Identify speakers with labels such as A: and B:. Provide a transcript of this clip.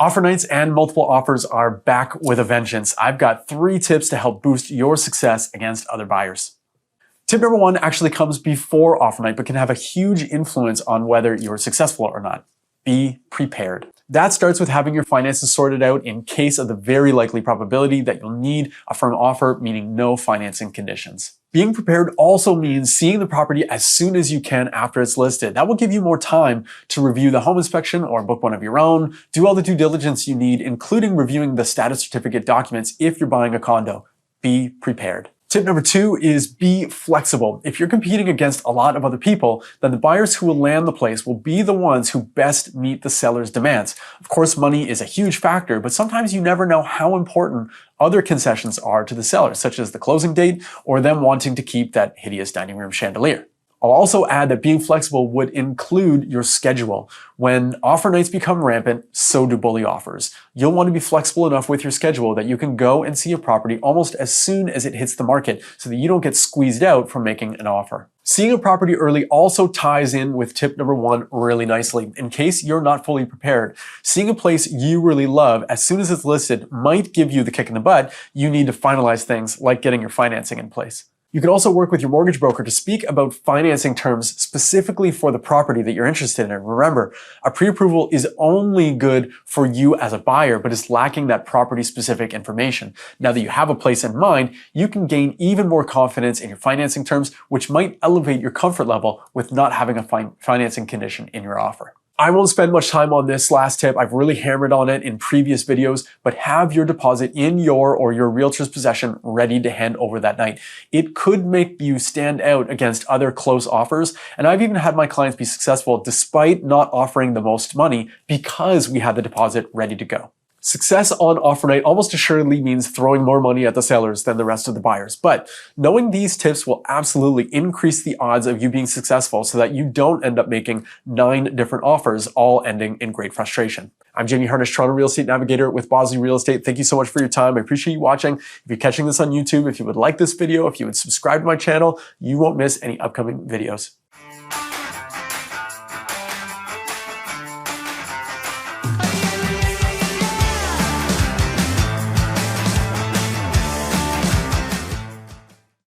A: Offer nights and multiple offers are back with a vengeance. I've got 3 tips to help boost your success against other buyers. Tip number 1 actually comes before offer night, but can have a huge influence on whether you're successful or not. Be prepared. That starts with having your finances sorted out in case of the very likely probability that you'll need a firm offer, meaning no financing conditions. Being prepared also means seeing the property as soon as you can after it's listed. That will give you more time to review the home inspection or book one of your own, do all the due diligence you need, including reviewing the status certificate documents if you're buying a condo. Be prepared. Tip number 2 is be flexible. If you're competing against a lot of other people, then the buyers who will land the place will be the ones who best meet the seller's demands. Of course, money is a huge factor, but sometimes you never know how important other concessions are to the seller, such as the closing date or them wanting to keep that hideous dining room chandelier. I'll also add that being flexible would include your schedule. When offer nights become rampant, so do bully offers. You'll want to be flexible enough with your schedule that you can go and see a property almost as soon as it hits the market so that you don't get squeezed out from making an offer. Seeing a property early also ties in with tip number 1 really nicely. In case you're not fully prepared, seeing a place you really love as soon as it's listed might give you the kick in the butt you need to finalize things like getting your financing in place. You can also work with your mortgage broker to speak about financing terms specifically for the property that you're interested in. Remember, a pre-approval is only good for you as a buyer, but is lacking that property-specific information. Now that you have a place in mind, you can gain even more confidence in your financing terms, which might elevate your comfort level with not having a financing condition in your offer. I won't spend much time on this last tip. I've really hammered on it in previous videos, but have your deposit in your or your realtor's possession ready to hand over that night. It could make you stand out against other close offers, and I've even had my clients be successful despite not offering the most money because we had the deposit ready to go. Success on offer night almost assuredly means throwing more money at the sellers than the rest of the buyers. But knowing these tips will absolutely increase the odds of you being successful so that you don't end up making 9 different offers, all ending in great frustration. I'm Jamie Harnish, Toronto Real Estate Navigator with Bosley Real Estate. Thank you so much for your time. I appreciate you watching. If you're catching this on YouTube, if you would like this video, if you would subscribe to my channel, you won't miss any upcoming videos.